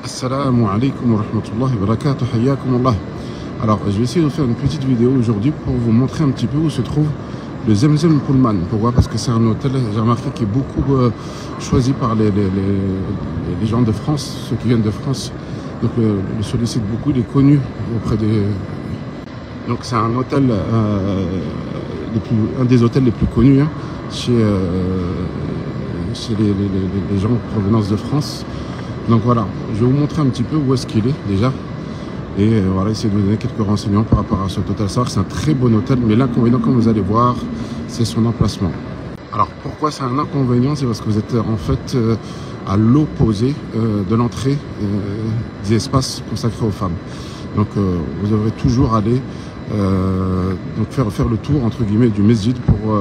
Assalamu alaikum wa rahmatullahi wa barakatuh, hayyakum Allah. Alors, je vais essayer de faire une petite vidéo aujourd'hui pour vous montrer un petit peu où se trouve le Zemzem Pullman. Pourquoi? Parce que c'est un hôtel, j'ai remarqué, qui est beaucoup choisi par les gens de France, ceux qui viennent de France. Donc, le sollicite beaucoup, il est connu auprès des... Donc, c'est un hôtel, un des hôtels les plus connus hein, chez les gens en provenance de France. Donc voilà, je vais vous montrer un petit peu où est-ce qu'il est déjà. Et voilà, essayer de vous donner quelques renseignements par rapport à cet hôtel. C'est un très bon hôtel, mais l'inconvénient, comme vous allez voir, c'est son emplacement. Alors pourquoi c'est un inconvénient? C'est parce que vous êtes en fait à l'opposé de l'entrée des espaces consacrés aux femmes. Donc vous devrez toujours aller donc faire le tour entre guillemets du mesjid pour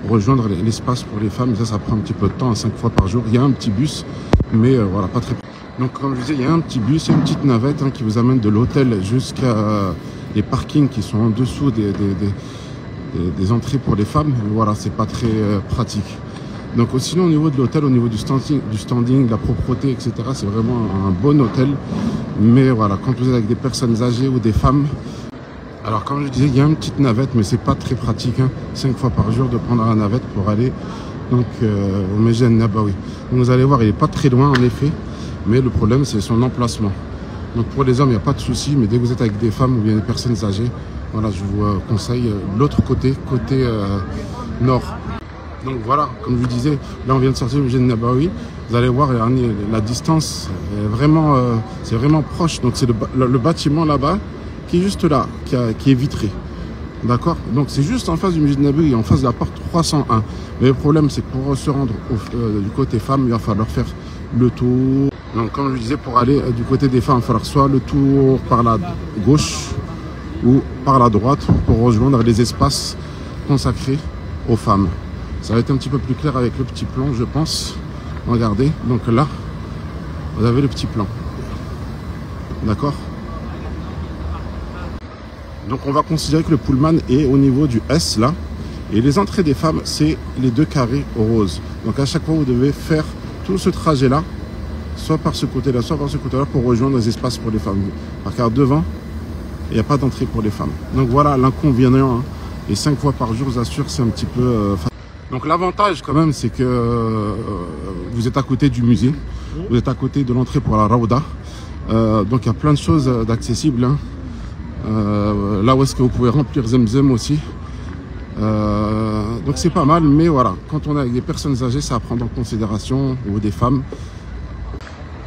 rejoindre l'espace pour les femmes. Ça prend un petit peu de temps, 5 fois par jour. Il y a un petit bus, mais voilà, pas très... Donc comme je disais, il y a un petit bus, une petite navette hein, qui vous amène de l'hôtel jusqu'à les parkings qui sont en dessous des entrées pour les femmes. Voilà, c'est pas très pratique. Donc sinon au niveau de l'hôtel, au niveau du standing, de la propreté, etc., c'est vraiment un bon hôtel. Mais voilà, quand vous êtes avec des personnes âgées ou des femmes, alors comme je disais, il y a une petite navette, mais c'est pas très pratique, hein, 5 fois par jour de prendre la navette pour aller donc au Mesjid Nabawi. Donc vous allez voir, il n'est pas très loin en effet, mais le problème c'est son emplacement. Donc pour les hommes, il n'y a pas de souci, mais dès que vous êtes avec des femmes ou bien des personnes âgées, voilà, je vous conseille l'autre côté nord. Donc voilà, comme je vous disais, là on vient de sortir du Mesjid Nabawi. Vous allez voir, la distance est vraiment, c'est vraiment proche. Donc c'est le bâtiment là-bas qui est juste là, qui est vitré. D'accord? Donc c'est juste en face du Mesjid Nabawi, en face de la porte 301. Mais le problème, c'est que pour se rendre du côté femmes, il va falloir faire le tour. Donc comme je disais, pour aller du côté des femmes, il va falloir soit le tour par la gauche ou par la droite pour rejoindre les espaces consacrés aux femmes. Ça va être un petit peu plus clair avec le petit plan, je pense. Regardez, donc là, vous avez le petit plan. D'accord? Donc on va considérer que le Pullman est au niveau du S là. Et les entrées des femmes, c'est les 2 carrés roses. Donc à chaque fois, vous devez faire tout ce trajet là, soit par ce côté là, soit par ce côté là, pour rejoindre les espaces pour les femmes. Car devant, il n'y a pas d'entrée pour les femmes. Donc voilà l'inconvénient. Hein. Et 5 fois par jour, je vous assure, c'est un petit peu... Donc l'avantage quand même, c'est que vous êtes à côté du musée. Vous êtes à côté de l'entrée pour la Raouda. Donc il y a plein de choses d'accessibles. Hein. Là où est-ce que vous pouvez remplir Zemzem aussi. Donc c'est pas mal, mais voilà, quand on est avec des personnes âgées, ça à prendre en considération, ou des femmes,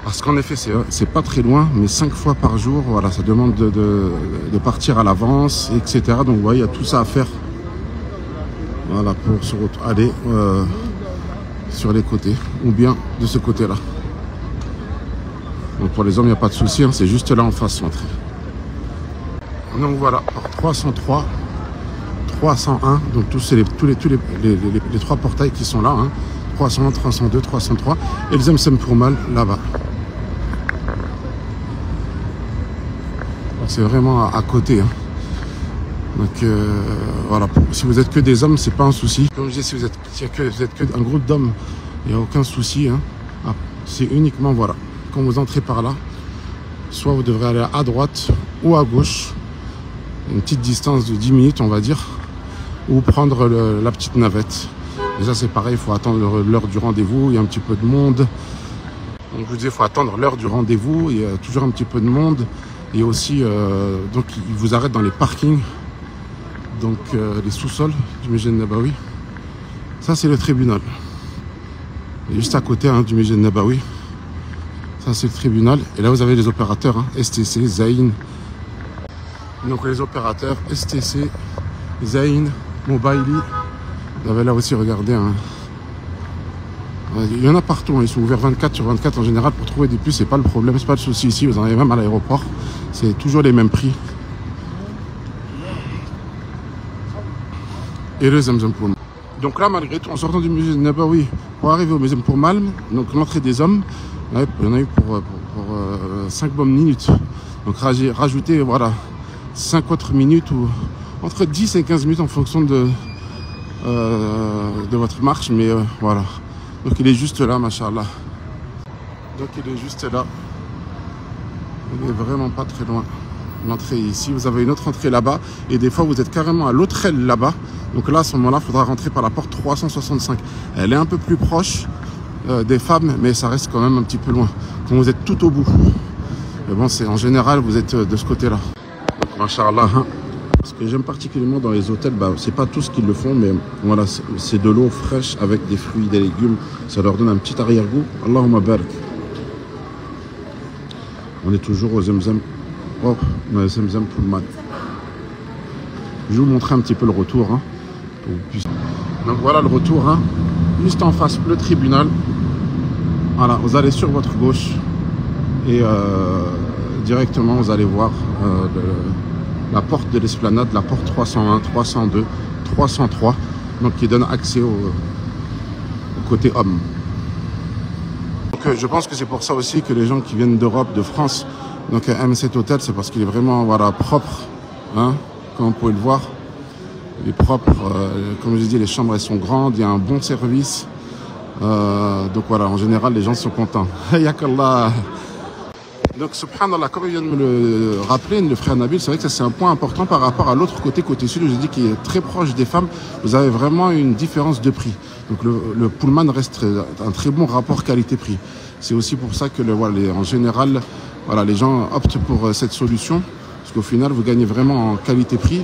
parce qu'en effet c'est pas très loin, mais 5 fois par jour, voilà, ça demande de partir à l'avance, etc. Donc vous voyez, il y a tout ça à faire, voilà, pour aller sur les côtés, ou bien de ce côté-là. Donc pour les hommes, il n'y a pas de souci, hein, c'est juste là en face l'entrée. Donc voilà, 303, 301, donc tous les 3 portails qui sont là, hein, 301, 302, 303, et le Zemzem Pullman là-bas. C'est vraiment à côté. Hein. Donc voilà, si vous êtes que des hommes, c'est pas un souci. Comme je dis, si vous êtes que un groupe d'hommes, il n'y a aucun souci. Hein. Ah, c'est uniquement, voilà, quand vous entrez par là, soit vous devrez aller à droite ou à gauche, une petite distance de 10 minutes on va dire, ou prendre la petite navette. Déjà c'est pareil, il faut attendre l'heure du rendez-vous, il y a un petit peu de monde. Donc je vous disais, il faut attendre l'heure du rendez-vous, il y a toujours un petit peu de monde. Et aussi, donc ils vous arrêtent dans les parkings, donc les sous-sols du Mesjid Nabawi. Ça c'est le tribunal. Et juste à côté hein, du Mesjid Nabawi. Ça c'est le tribunal. Et là vous avez les opérateurs, hein, STC, Zain. Donc les opérateurs STC, Zain, Mobily. Vous avez là aussi, regardez. Hein. Il y en a partout, hein. Ils sont ouverts 24 sur 24 en général. Pour trouver des puces, c'est pas le problème, c'est pas le souci ici. Vous en avez même à l'aéroport. C'est toujours les mêmes prix. Et le Zemzem Pullman. Donc là, malgré tout, en sortant du Mesjid Nabawi, pour arriver au Zemzem Pullman, donc l'entrée des hommes, il y en a eu pour 5 bonnes minutes. Donc rajoutez, voilà, 5 autres minutes ou entre 10 et 15 minutes en fonction de votre marche, mais voilà. Donc il est juste là, machallah. Donc il est juste là. Il n'est vraiment pas très loin. L'entrée ici, vous avez une autre entrée là-bas. Et des fois, vous êtes carrément à l'autre aile là-bas. Donc là, à ce moment-là, il faudra rentrer par la porte 365. Elle est un peu plus proche des femmes, mais ça reste quand même un petit peu loin. Quand vous êtes tout au bout. Mais bon, en général, vous êtes de ce côté-là. Donc, Masha'Allah, hein. Ce que j'aime particulièrement dans les hôtels, c'est pas tous qui le font, mais voilà, c'est de l'eau fraîche avec des fruits, des légumes. Ça leur donne un petit arrière-goût. Allahumma barak. On est toujours au Zemzem. Oh, Zemzem Pullman. Je vais vous montrer un petit peu le retour. Hein, donc voilà le retour. Hein. Juste en face, le tribunal. Voilà, vous allez sur votre gauche. Et directement, vous allez voir la porte de l'esplanade, la porte 301, 302, 303. Donc qui donne accès au côté homme. Donc je pense que c'est pour ça aussi que les gens qui viennent d'Europe, de France, donc aiment cet hôtel, c'est parce qu'il est vraiment voilà, propre, hein, comme vous pouvez le voir. Il est propre, comme je dis, les chambres elles sont grandes, il y a un bon service. Donc voilà, en général, les gens sont contents. Yakallah. Donc subhanallah, comme il vient de me le rappeler, le frère Nabil, c'est vrai que ça c'est un point important par rapport à l'autre côté sud, où j'ai dit qu'il est très proche des femmes. Vous avez vraiment une différence de prix. Donc le Pullman reste un très bon rapport qualité-prix. C'est aussi pour ça que en général, voilà, les gens optent pour cette solution, parce qu'au final, vous gagnez vraiment en qualité-prix.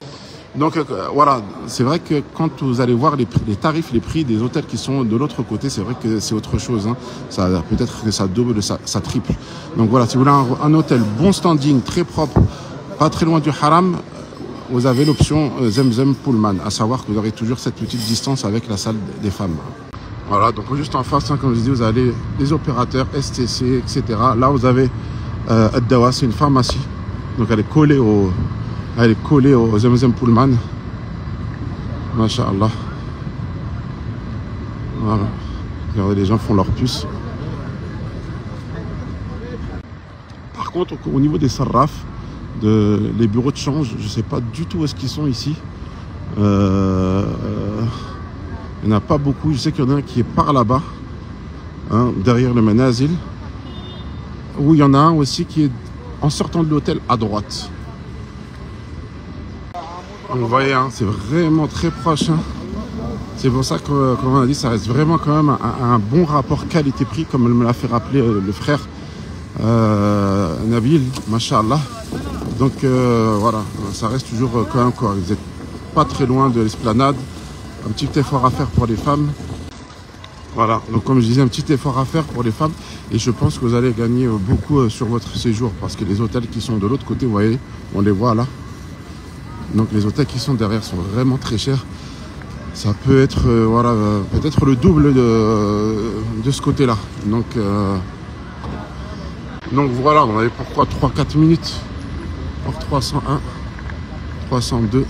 Donc voilà, c'est vrai que quand vous allez voir les tarifs, les prix des hôtels qui sont de l'autre côté, c'est vrai que c'est autre chose. Hein. Peut-être que ça double, ça triple. Donc voilà, si vous voulez un hôtel bon standing, très propre, pas très loin du haram, vous avez l'option Zemzem Pullman, à savoir que vous aurez toujours cette petite distance avec la salle des femmes. Voilà, donc juste en face, hein, comme je dis, vous avez les opérateurs, STC, etc. Là, vous avez Ad-Dawa, c'est une pharmacie. Donc elle est collée au Zemzem Pullman. Masha'Allah. Voilà. Regardez, les gens font leur puce. Par contre, au niveau des sarrafs, les bureaux de change, je ne sais pas du tout où est-ce qu'ils sont ici. Il n'y en a pas beaucoup. Je sais qu'il y en a un qui est par là-bas, hein, derrière le Manazil. Ou il y en a un aussi qui est en sortant de l'hôtel à droite. Vous voyez, hein, c'est vraiment très proche. Hein. C'est pour ça que, comme on a dit, ça reste vraiment quand même un bon rapport qualité-prix, comme me l'a fait rappeler le frère Nabil, Masha'Allah. Donc voilà, ça reste toujours quand même quoi. Vous n'êtes pas très loin de l'esplanade. Un petit effort à faire pour les femmes. Voilà, donc comme je disais, un petit effort à faire pour les femmes. Et je pense que vous allez gagner beaucoup sur votre séjour. Parce que les hôtels qui sont de l'autre côté, vous voyez, on les voit là. Donc les hôtels qui sont derrière sont vraiment très chers. Ça peut être voilà, peut-être le double de ce côté-là. Donc voilà, on avait pourquoi 3-4 minutes. Or 301, 302,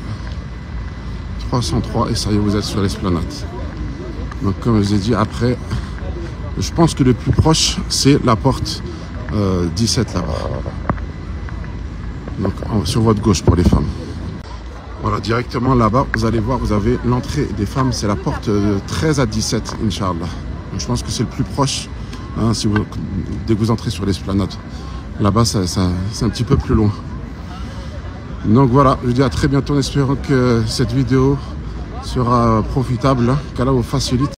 303 et ça y est, vous êtes sur l'esplanade. Donc comme je vous ai dit, après, je pense que le plus proche, c'est la porte 17 là-bas. Donc sur votre gauche pour les femmes. Voilà, directement là-bas, vous allez voir, vous avez l'entrée des femmes, c'est la porte 13 à 17, Inch'Allah. Donc je pense que c'est le plus proche, hein, dès que vous entrez sur l'esplanade. Là-bas, c'est un petit peu plus loin. Donc voilà, je dis à très bientôt en espérant que cette vidéo sera profitable, hein, qu'Allah vous facilite